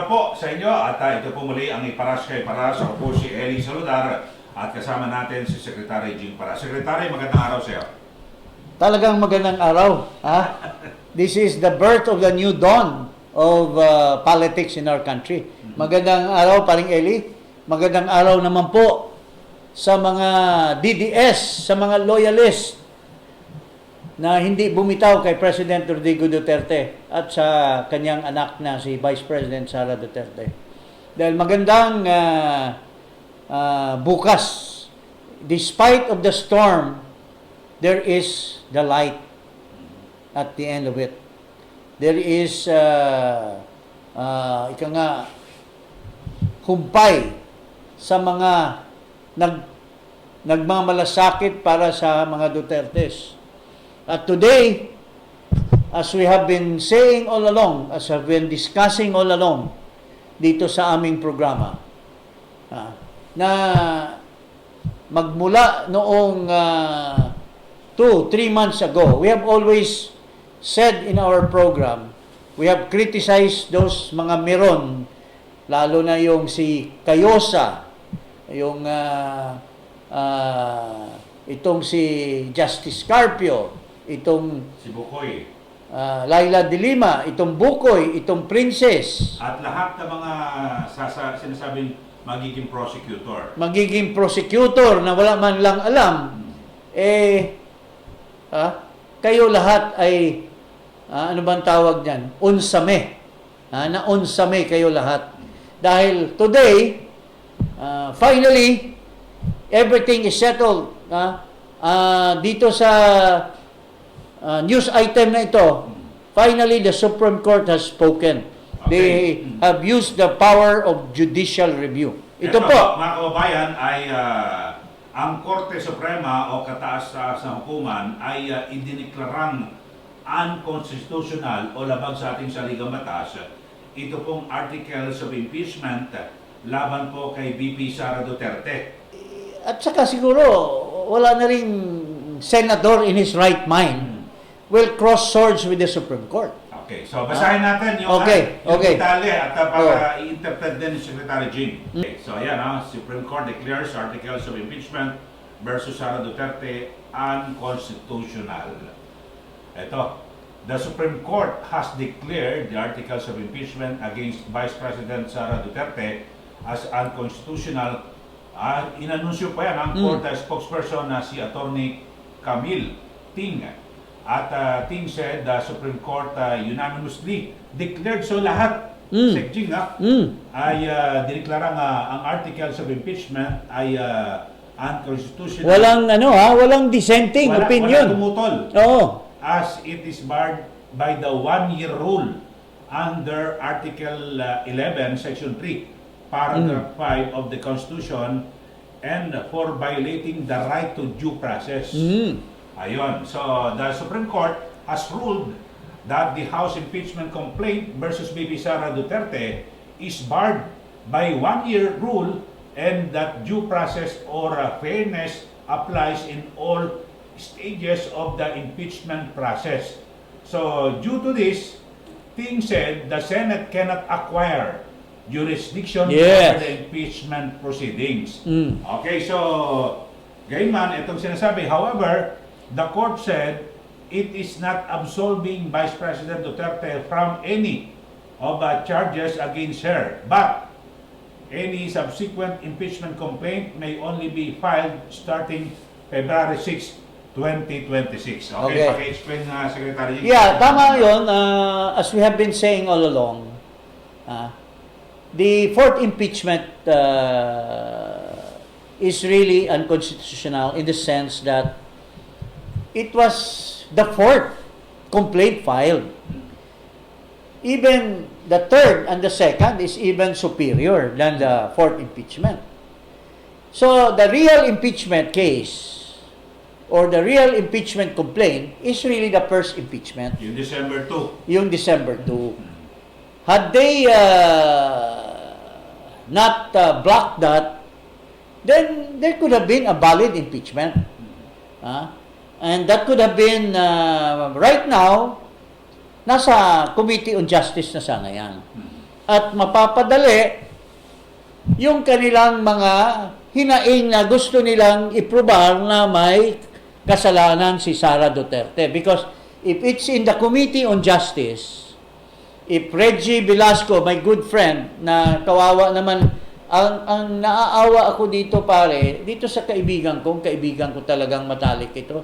araw po sa inyo at ito po muli ang Iparas kay Paras. Ako po si Eli Saludar at kasama natin si Secretary Jing Paras. Secretary, magandang araw sa iyo. Talagang magandang araw. Ha? This is the birth of the new dawn of politics in our country. Magandang araw, paring Eli. Magandang araw naman po sa mga DDS, sa mga loyalist na hindi bumitaw kay President Rodrigo Duterte at sa kanyang anak na si Vice President Sara Duterte. Dahil magandang bukas, despite of the storm, there is the light at the end of it. There is, humpay sa mga nagmamalasakit para sa mga Dutertes. At today, as we have been saying all along, as we have been discussing all along dito sa aming programa, na magmula noong 2-3 months ago, we have always said in our program, we have criticized those mga meron, lalo na yung si Cayosa, yung itong si Justice Carpio, itong Si Bukoy. Laila de Lima, itong Bukoy, itong Princess. At lahat ng mga sinasabing magiging prosecutor. Magiging prosecutor na wala man lang alam, kayo lahat ay, ano bang tawag niyan? Unsame. Na unsame kayo lahat. Dahil today, finally, everything is settled. Dito sa news item na ito, finally, the Supreme Court has spoken. Okay. They have used the power of judicial review. Ito po. Mga kababayan, ay ang Korte Suprema o kataas-taas na hukuman ay idiniklarang unconstitutional o labag sa ating saligang batas. Ito pong articles of impeachment laban po kay VP Sara Duterte. At saka siguro, wala na rin senador in his right mind will cross swords with the Supreme Court. Okay, so basahin natin yung, yung detalye at para i-interpret din ni Secretary Jing. Okay, so ayan, Supreme Court declares articles of impeachment versus Sara Duterte unconstitutional. Ito, the Supreme Court has declared the articles of impeachment against Vice President Sara Duterte as unconstitutional. Inanunsyo pa yan ang court spokesperson na si Attorney Camille Ting. At Ting said the Supreme Court unanimously declared, so lahat Jing, ay dineklara nga ang articles of impeachment ay unconstitutional. Walang dissenting opinion. Walang tumutol. Oo. As it is barred by the 1-year rule under Article 11, Section 3, Paragraph 5 of the Constitution, and for violating the right to due process. Ayun. So, the Supreme Court has ruled that the House impeachment complaint versus VP Sara Duterte is barred by 1-year rule and that due process or fairness applies in all stages of the impeachment process. So, due to this, Ting said the Senate cannot acquire jurisdiction over the impeachment proceedings. Okay, so, gayunman, itong sinasabi. However, the court said it is not absolving Vice President Duterte from any of the charges against her, but any subsequent impeachment complaint may only be filed starting February 6, 2026. Okay. Paki-explain na, Secretary. Yeah, tama yun. As we have been saying all along, the fourth impeachment is really unconstitutional in the sense that it was the fourth complaint filed. Even the third and the second is even superior than the fourth impeachment. So the real impeachment case or the real impeachment complaint is really the first impeachment. Yung December 2. Yung December 2. Had they not blocked that, then there could have been a valid impeachment. And that could have been, right now, nasa Committee on Justice na sana yan. at mapapadali yung kanilang mga hinaing na gusto nilang iprobar na may kasalanan si Sara Duterte. Because if it's in the Committee on Justice, if Reggie Velasco, my good friend, na kawawa naman, ang naaawa ako dito pare, dito sa kaibigan ko talagang matalik ito,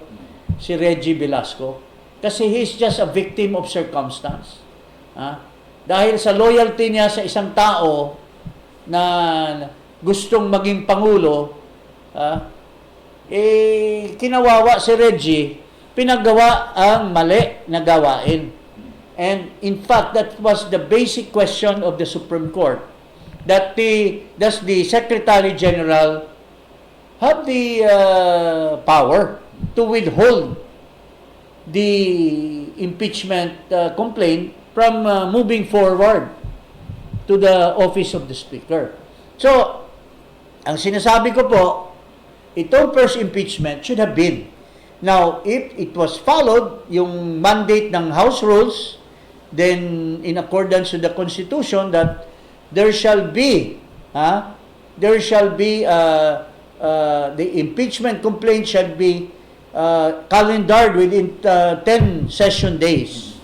si Reggie Velasco. Kasi he's just a victim of circumstance. Dahil sa loyalty niya sa isang tao na gustong maging pangulo, kinawawa si Reggie, pinagawa ang mali na gawain. And in fact, that was the basic question of the Supreme Court. Does the Secretary General have the power to withhold the impeachment complaint from moving forward to the office of the Speaker? So, ang sinasabi ko po, itong first impeachment should have been. Now, if it was followed, yung mandate ng House Rules, then in accordance with the Constitution, that there shall be the impeachment complaint shall be calendared within 10 session days,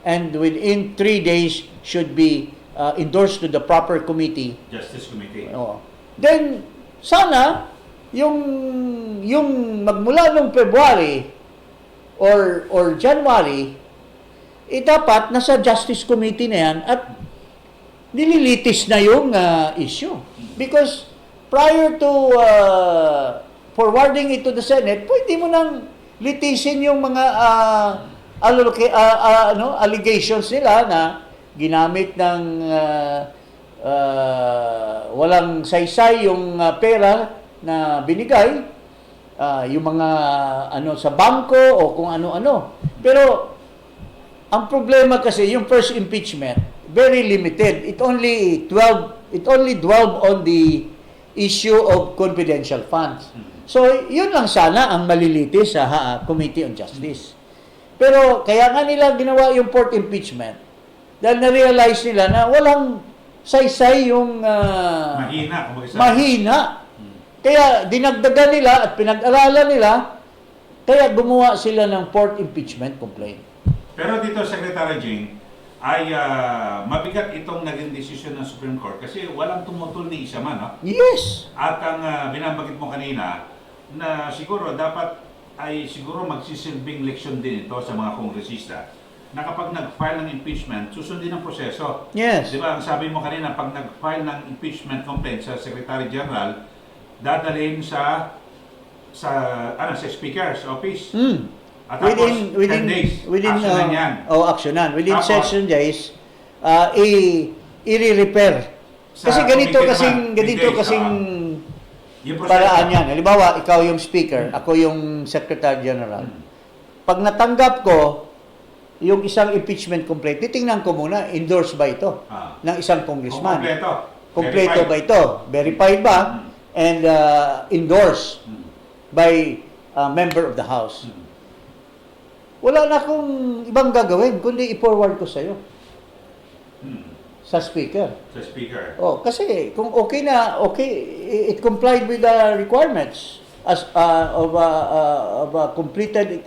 and within 3 days should be endorsed to the proper committee. Justice Committee. Then sana yung magmula nung February or January, dapat nasa Justice Committee na yan at nililitis na yung issue. Because prior to forwarding it to the Senate, pwede mo nang litisin yung mga allegations nila na ginamit ng walang saysay yung pera na binigay, yung mga sa bangko o kung ano-ano. Pero ang problema kasi yung first impeachment very limited. It only dwelled on the issue of confidential funds. So yun lang sana ang malilitis sa Committee on Justice. Pero kaya nga nila ginawa yung fourth impeachment dahil na-realize nila na walang saysay yung mahina. Kaya dinagdagan nila at pinag-aralan nila, kaya gumawa sila ng fourth impeachment complaint. Pero dito, Secretary Jing, ay mabigat itong naging desisyon ng Supreme Court kasi walang tumutol ni isa man. No? Yes! At ang binanggit mo kanina na siguro dapat ay siguro magsisilbing leksyon din ito sa mga kongresista na kapag nag-file ng impeachment, susundin ang proseso. Yes. Di ba, ang sabi mo kanina, pag nag-file ng impeachment complaint sa Secretary General, dadalhin sa Speaker's Office. At tapos, 10 days, aksyonan yan. Aksyonan. Within 10 days, i-repair. Kasi ganito kasing paraan yan. Halimbawa, ikaw yung Speaker, ako yung Secretary General. Pag natanggap ko yung isang impeachment complaint, titingnan ko muna, endorsed ba ito ng isang congressman? Kompleto ba ito? Verified ba? And endorsed by a member of the House. Wala na akong ibang gagawin, kundi i-forward ko sa'yo. Sa Speaker. Sa Speaker. Kasi kung okay, it complied with the requirements of a completed,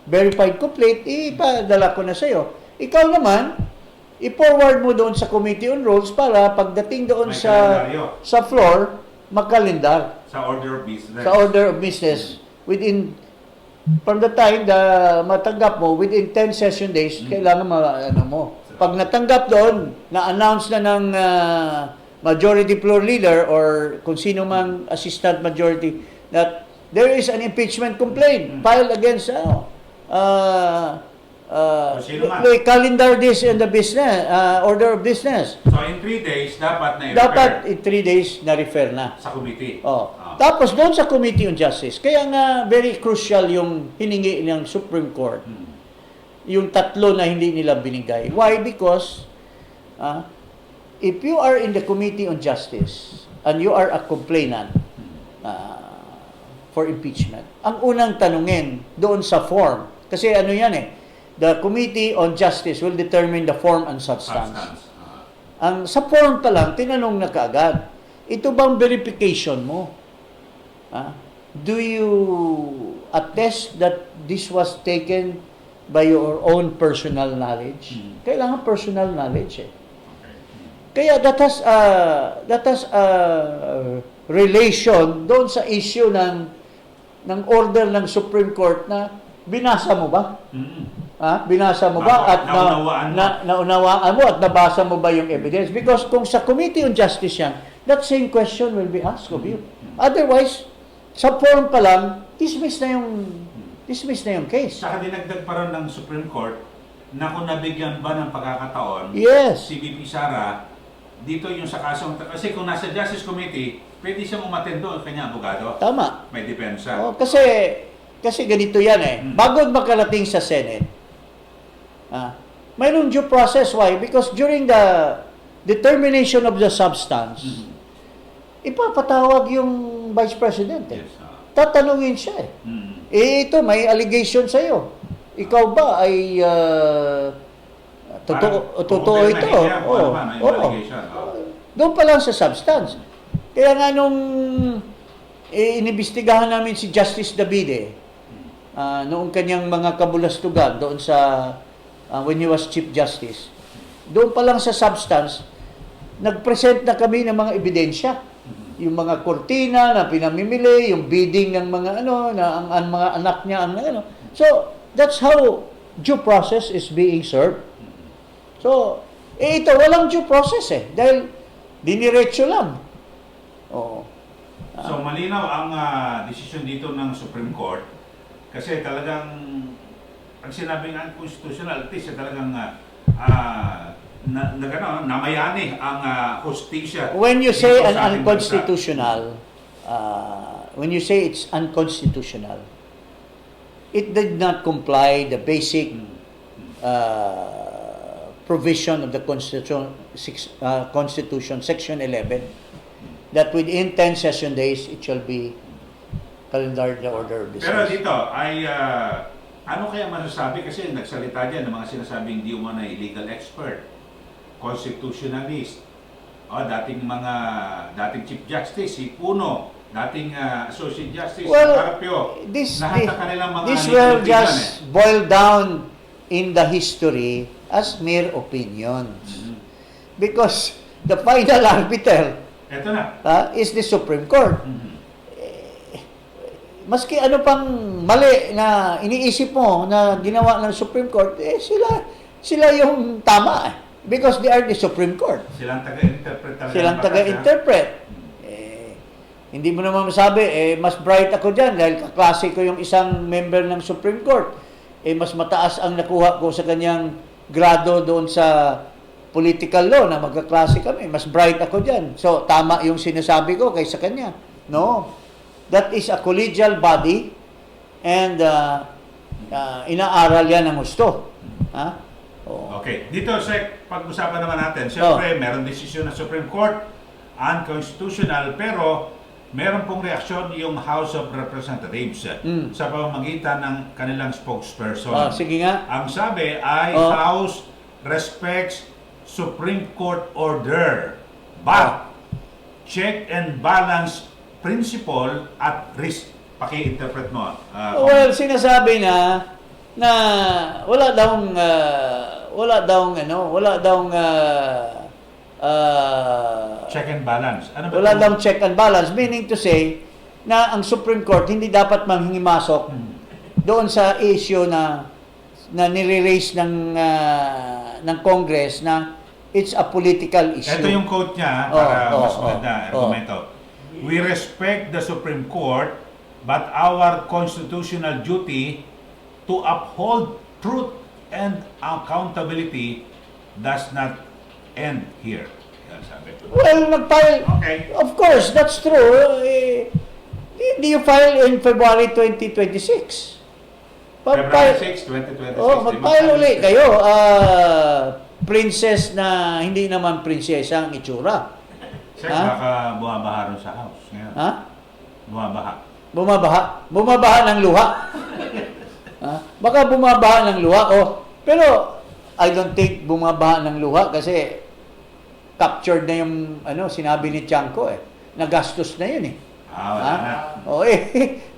verified complaint, ipadala ko na sa'yo. Ikaw naman, i-forward mo doon sa Committee on Rules para pagdating doon sa floor, magkalendar. Sa order of business. Sa order of business. From the time na matanggap mo, within 10 session days, kailangan mo. Pag natanggap doon, na-announce na ng majority floor leader or kung sino mang assistant majority that there is an impeachment complaint filed against calendar this in the business, order of business. So in 3 days, dapat na i-refer. Dapat in 3 days na-refer na. Sa committee. Tapos doon sa Committee on Justice, kaya nga very crucial yung hiningi ng Supreme Court. Yung tatlo na hindi nila binigay. Why? Because if you are in the Committee on Justice and you are a complainant for impeachment, ang unang tanungin doon sa form, kasi ano yan the Committee on Justice will determine the form and substance. sa form pa lang, tinanong na kaagad, ito bang verification mo? Do you attest that this was taken by your own personal knowledge? Kailangan personal knowledge eh. Kaya that has relation doon sa issue ng order ng Supreme Court na binasa mo ba? Binasa mo ba at naunawaan mo at nabasa mo ba yung evidence? Because kung sa Committee on Justice yan, that same question will be asked of you. Otherwise, sa form pa lang, dismiss na yung case. Saka dinagdag pa rin ng Supreme Court na kung nabigyan ba ng pagkakataon, Yes. si VP Sara, dito yung sa kasong, kasi kung nasa Justice Committee, pwede siyang umattend doon, kanya abogado. Tama. May depensa. Kasi ganito yan eh. Bago makarating sa Senate, mayroong due process. Why? Because during the determination of the substance, ipapatawag yung Vice President eh. Yes. Tatanungin siya eh. Ito, may allegation sa'yo. Ikaw ba ay totoo ito? Doon pa lang sa substance. Kaya nga nung inimbestigahan namin si Justice Davide, noong kanyang mga kabulastugan doon sa when he was Chief Justice, doon pa lang sa substance, nag-present na kami ng mga ebidensya. Yung mga kortina na pinamimili, yung bidding ng mga ang mga anak niya, So, that's how due process is being served. So, ito, walang due process eh. Dahil, diniretso lang. Oo. So, malinaw ang desisyon dito ng Supreme Court kasi talagang pag sinabing unconstitutional, at least talagang namayani ang hustisya. When you say dito an sa ating unconstitutional, when you say it's unconstitutional, it did not comply the basic provision of the Constitution, Section 11, that within 10 session days, it shall be calendared the order of Pero business. dito ay ano kaya masasabi kasi nagsalita diyan ng mga sinasabing di umano legal expert, constitutionalist, dating Chief Justice si Puno, dating Associate Justice si Carpio. Lahat ng kanilang mga this will just boil down in the history as mere opinions. Because the final arbiter Ito na. is the Supreme Court. Maski ano pang mali na iniisip mo na ginawa ng Supreme Court, sila yung tama. Because they are the Supreme Court. Silang taga-interpret talaga. Silang taga-interpret. Hindi mo naman masabi, mas bright ako dyan dahil kaklase ko yung isang member ng Supreme Court. Mas mataas ang nakuha ko sa kanyang grado doon sa political law na magkaklase kami. Mas bright ako dyan. So, tama yung sinasabi ko kaysa kanya. No. That is a collegial body and inaaral yan ng gusto. Okay. Dito, Sek, pag-usapan naman natin. Siyempre, meron desisyon ng Supreme Court, unconstitutional, pero meron pong reaksyon yung House of Representatives sa pamamagitan ng kanilang spokesperson. Sige nga. Ang sabi ay House respects Supreme Court order, but check and balance principle at risk. Paki-interpret mo. Well, sinasabi na wala daw check and balance. Ano ba wala ito? daw check and balance, meaning to say na ang Supreme Court hindi dapat manghimasok doon sa issue na nire-raise ng Congress na it's a political issue. Ito yung quote niya para mas maganda argumento. We respect the Supreme Court, but our constitutional duty to uphold truth and accountability does not end here. Yan sabi. Well, nag-file. Okay. Of course, that's true. Hindi you file in February 2026. February 6, 2026. Mag-file ulit kayo. Princess na hindi naman prinsesa ang itsura. Sir, baka bumabaha rin sa house ngayon. Bumabaha. Bumabaha ng luha. Baka bumabaha ng luha. Pero I don't think bumabaha ng luha kasi captured na yung sinabi ni Tiangco nagastos na yun Wala na.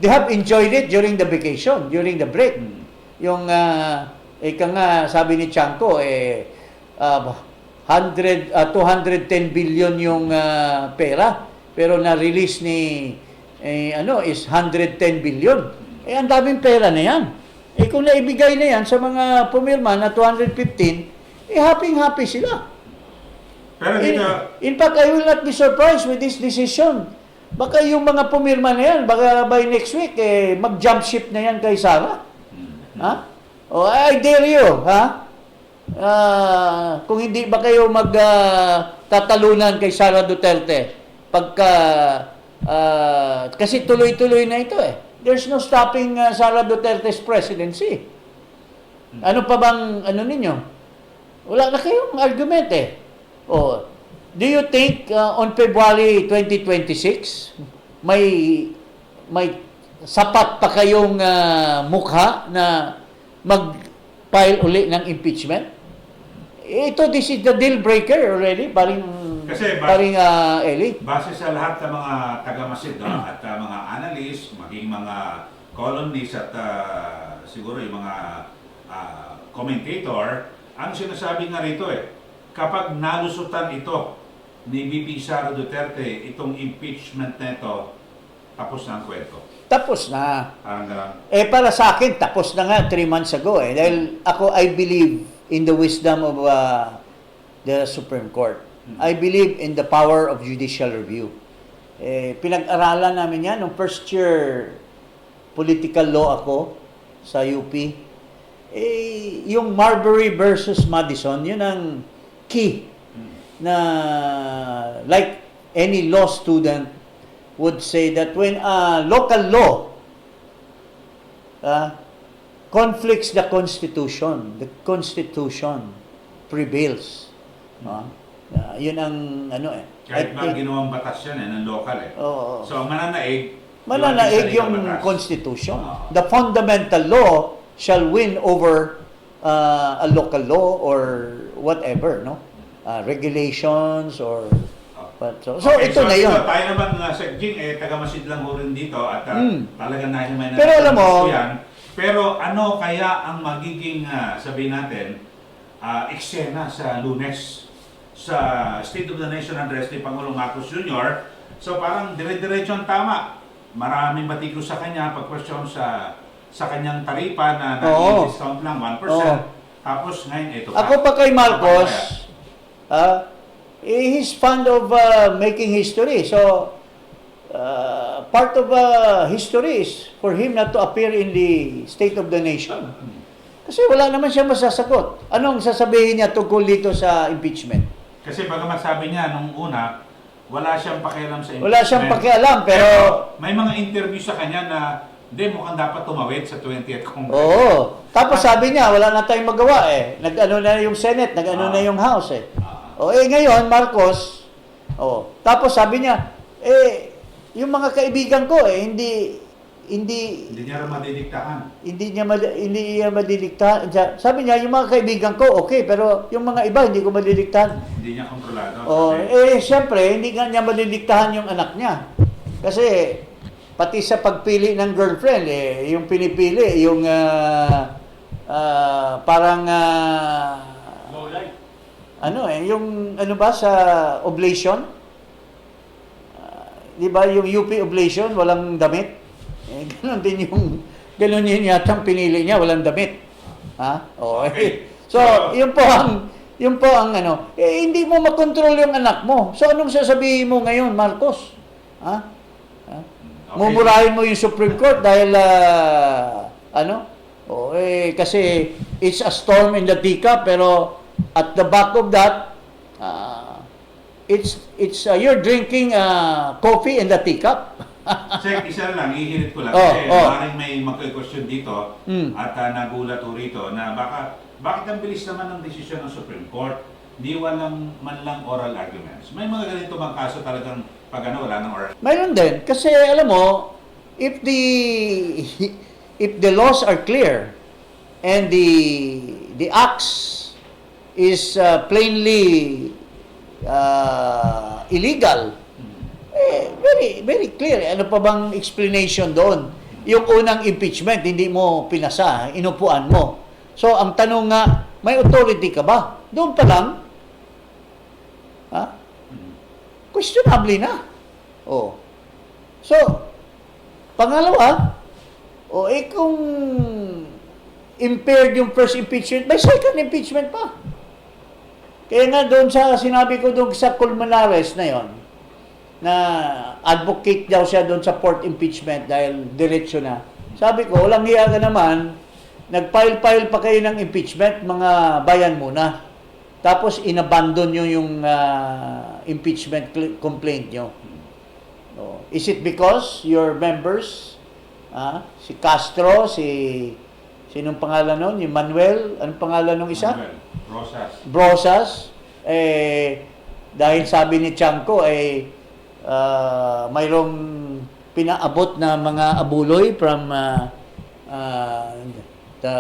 They have enjoyed it during the vacation, during the break. Yung ika nga sabi ni Tiangco 210 billion yung pera, pero na-release ni is 110 billion. Ang daming pera na yan. Kung naibigay na yan sa mga pumirma na 215, happy sila. Pero dito, in fact, I will not be surprised with this decision. Baka yung mga pumirma na yan, baka by next week, mag-jump ship na yan kay Sara. Ha? I dare you, ha? Kung hindi ba kayo magtatalunan kay Sara Duterte, kasi tuloy-tuloy na ito There's no stopping Sara Duterte's presidency. Ano pa bang, ninyo? Wala na kayong argument do you think on February 2026 may sapat pa kayong mukha na mag-file uli ng impeachment? This is the deal breaker already, paring Eli. Base sa lahat ng mga taga-Masid at mga analyst, maging mga columnists at siguro yung mga commentator, ang sinasabi nga rito kapag nalusutan ito ni VP Sara Duterte, itong impeachment na ito, tapos na ang kwento. Tapos na. Parang para sa akin, tapos na nga 3 months ago Dahil ako, I believe in the wisdom of the Supreme Court. I believe in the power of judicial review. Pinag-aralan namin yan nung first year political law ako sa UP. Yung Marbury versus Madison, yun ang key na like any law student would say that when a local law conflicts the Constitution prevails. Yun ang kahit ba ginawang batas yan ng local So mananaig yung Constitution. The fundamental law shall win over a local law or whatever, regulations or so ito na yun. Tayo naman sa Jing, taga-Masid lang ho rin dito at talagang nahimay na pero alam mo yan. Pero ano kaya ang magiging, sabihin natin, eksena sa Lunes sa State of the Nation Address ni Pangulong Marcos Jr. So parang dire-diretso ang tama. Maraming batikos sa kanya pag-question sa kanyang taripa na nag-discount lang 1%. Tapos ngayon ito pa. Ako pa kay Marcos, he's fond of making history. So, part of history is for him not to appear in the State of the Nation. Kasi wala naman siya masasagot. Anong sasabihin niya tungkol dito sa impeachment? Kasi bagamat sabi niya nung una, wala siyang pakialam sa impeachment. Wala siyang pakialam, pero may mga interview sa kanya na mukhang dapat tumawid sa 20th Congress. Oo. Tapos sabi niya, wala na tayong magawa Nag-ano na yung Senate, nag-ano na yung House ngayon, Marcos, tapos sabi niya, yung mga kaibigan ko, hindi niya madidiktahan. Hindi niya madidiktahan. Sabi niya, yung mga kaibigan ko, okay, pero yung mga iba, hindi ko madidiktahan. Hindi niya kontrolado. Siyempre, hindi nga niya madidiktahan yung anak niya. Kasi, pati sa pagpili ng girlfriend, yung pinipili, yung parang yung sa oblation, di ba yung UP oblation, walang damit? Ganun yun yata ang pinili niya, walang damit. Okay. So, yun po ang hindi mo makontrol yung anak mo. So, anong sasabihin mo ngayon, Marcos? Mumurahin mo yung Supreme Court dahil kasi it's a storm in the teacup, pero at the back of that you're drinking coffee in the teacup. Check, isa lang, ihirit ko lang. Maaaring may magka-question dito at nagulat ho rito na bakit ang bilis naman ng desisyon ng Supreme Court? Di walang man lang oral arguments. May mga ganito mga kaso talagang pag wala ng oral. Mayroon din. Kasi alam mo, if the laws are clear and the acts is plainly illegal. Very, very clear. Ano pa bang explanation doon? Yung unang impeachment, hindi mo pinasa, inupuan mo. So, ang tanong nga, may authority ka ba? Doon pa lang, questionable na. Oh. So, pangalawa, kung impaired yung first impeachment, may second impeachment pa. Kaya nga doon sa sinabi ko doon sa Colmenares na yon, na advocate daw siya doon sa fourth impeachment dahil diretso na. Sabi ko, walang hiya ka naman, nag-file-file pa kayo ng impeachment, mga bayan muna. Tapos inabandon nyo yung impeachment complaint nyo. Is it because your members, si Castro, sinong pangalan nun? Yung Manuel, anong pangalan nung isa? Manuel Brosas. Dahil sabi ni Chanco, mayroong pinaabot na mga abuloy from the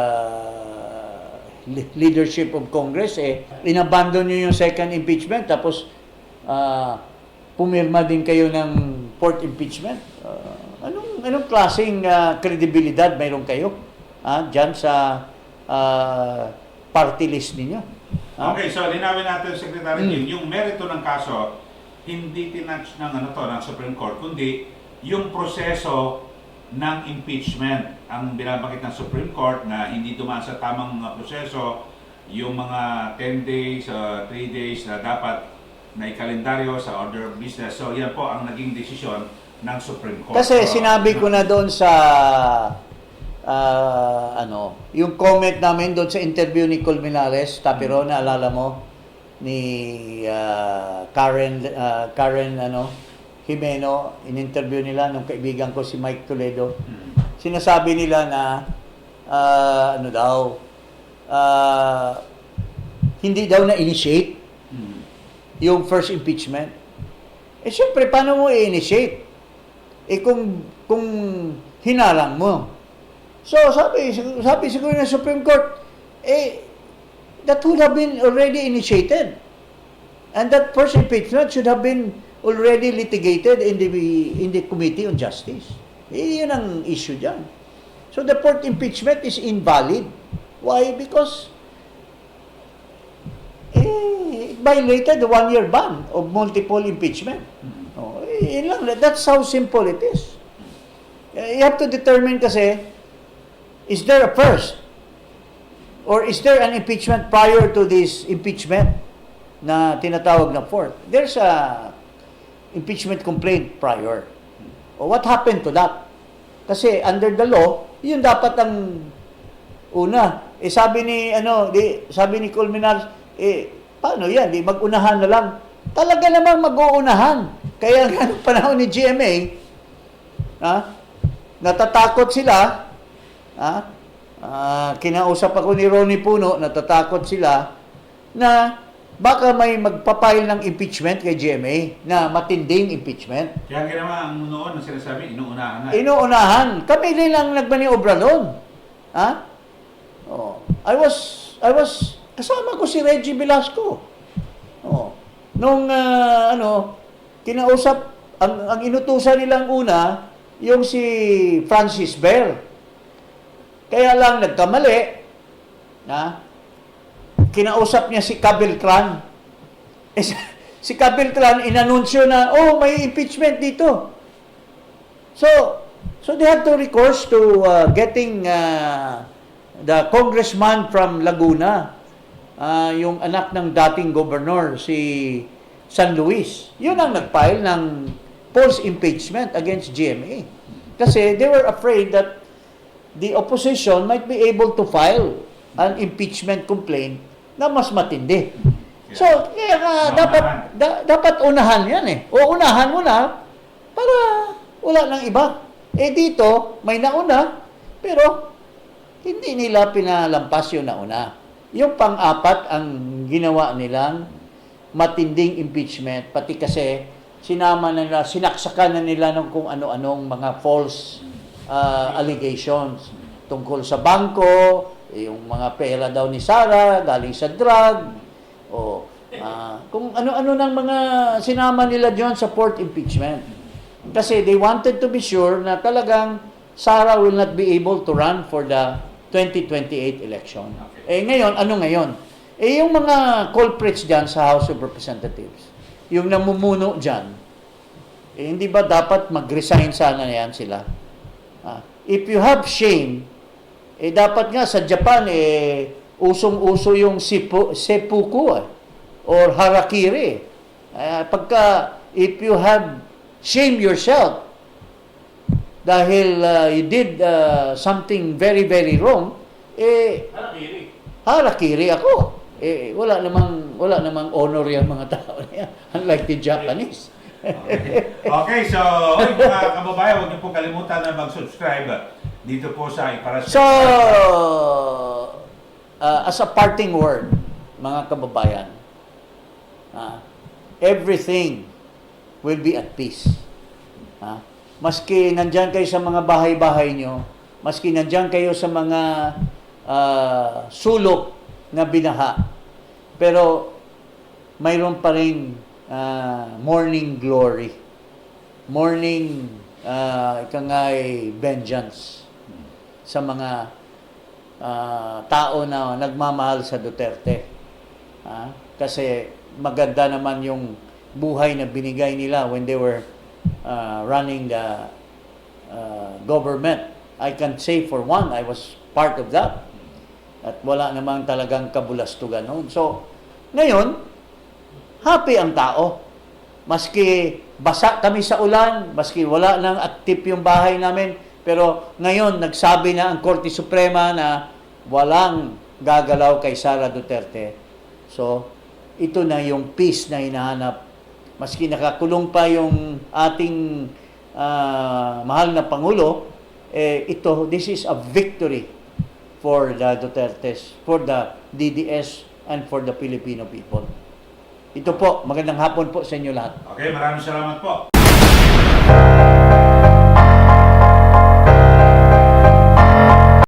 leadership of Congress, inabandon nyo yung second impeachment, tapos pumirma din kayo ng fourth impeachment. Anong klaseng kredibilidad mayroon kayo dyan sa party list ninyo? Okay, so linawin natin, Secretary Jim, yung merito ng kaso, hindi tinatch ng ng Supreme Court, kundi yung proseso ng impeachment ang binabanggit ng Supreme Court na hindi dumaan sa tamang proseso, yung mga 10 days, 3 days na dapat na ikalendaryo sa order of business. So yan po ang naging desisyon ng Supreme Court. Kasi sinabi ko na doon sa yung comment namin doon sa interview ni Colmenares, Tapiro, naalala mo, ni Karen Jimeno, in-interview nila nung kaibigan ko si Mike Toledo. Sinasabi nila na hindi daw na-initiate yung first impeachment. Siyempre, paano mo i-initiate? Kung hinarang mo. So, sabi siguro ng Supreme Court, that would have been already initiated. And that first impeachment should have been already litigated in the Committee on Justice. Yun ang issue dyan. So, the fourth impeachment is invalid. Why? Because it violated the one-year ban of multiple impeachment. Yun lang. That's how simple it is. You have to determine kasi, is there a first? Or is there an impeachment prior to this impeachment na tinatawag na fourth? There's a impeachment complaint prior. What happened to that? Kasi under the law, yun dapat ang una. Sabi ni Colmenares, paano yan? Mag-unahan na lang. Talaga namang mag-uunahan. Kaya nga nung panahon ni GMA, natatakot sila, kinausap ako ni Ronnie Puno, natatakot sila na baka may magpapile ng impeachment kay GMA na matinding impeachment. Kaya ginawa ang noon na sinasabi, inuunahan na. Inuunahan. Kami rin lang nagmaniobra doon. I was kasama ko si Reggie Velasco. Nung kinausap, ang inutusan nilang una, yung si Francis Bear. Kaya lang nagkamali, kinausap niya si Cabeltran. Si Cabeltran inanunsyo na, may impeachment dito. So they had to recourse to getting the congressman from Laguna, yung anak ng dating governor, si San Luis. Yun ang nag-file ng false impeachment against GMA. Kasi they were afraid that the opposition might be able to file an impeachment complaint na mas matindi. So, kaya dapat unahan yan O unahan mo na para wala nang iba. Dito, may nauna, pero hindi nila pinalampas yung nauna. Yung pang-apat ang ginawa nilang matinding impeachment, pati kasi sinaksakan na nila ng kung ano-anong mga false allegations tungkol sa bangko, yung mga pera daw ni Sara galing sa drug, Kung ano-ano ng mga sinama nila diyon sa port impeachment. Kasi they wanted to be sure na talagang Sara will not be able to run for the 2028 election. Ngayon, ano ngayon? Yung mga culprits dyan sa House of Representatives, yung namumuno dyan, hindi ba dapat mag-resign sana yan sila? If you have shame, dapat nga sa Japan, usong-uso yung seppuku or harakiri. If you have shame yourself dahil you did something very, very wrong, harakiri ako. Wala namang honor yung mga tao na yan, unlike the Japanese. Okay, so mga kababayan, huwag niyo po kalimutan na mag-subscribe dito po sa Iparas. So, as a parting word, mga kababayan, everything will be at peace. Maski nandyan kayo sa mga bahay-bahay nyo, maski nandyan kayo sa mga sulok na binaha, pero mayroon pa rin morning glory, morning vengeance sa mga tao na nagmamahal sa Duterte. Kasi maganda naman yung buhay na binigay nila when they were running the government. I can say for one, I was part of that. At wala namang talagang kabulastugan noon. So, ngayon, happy ang tao. Maski basa kami sa ulan, maski wala nang active yung bahay namin, pero ngayon, nagsabi na ang Korte Suprema na walang gagalaw kay Sara Duterte. So, ito na yung peace na hinahanap. Maski nakakulong pa yung ating mahal na Pangulo, this is a victory for the Dutertes, for the DDS, and for the Filipino people. Ito po, magandang hapon po sa inyo lahat. Okay, maraming salamat po.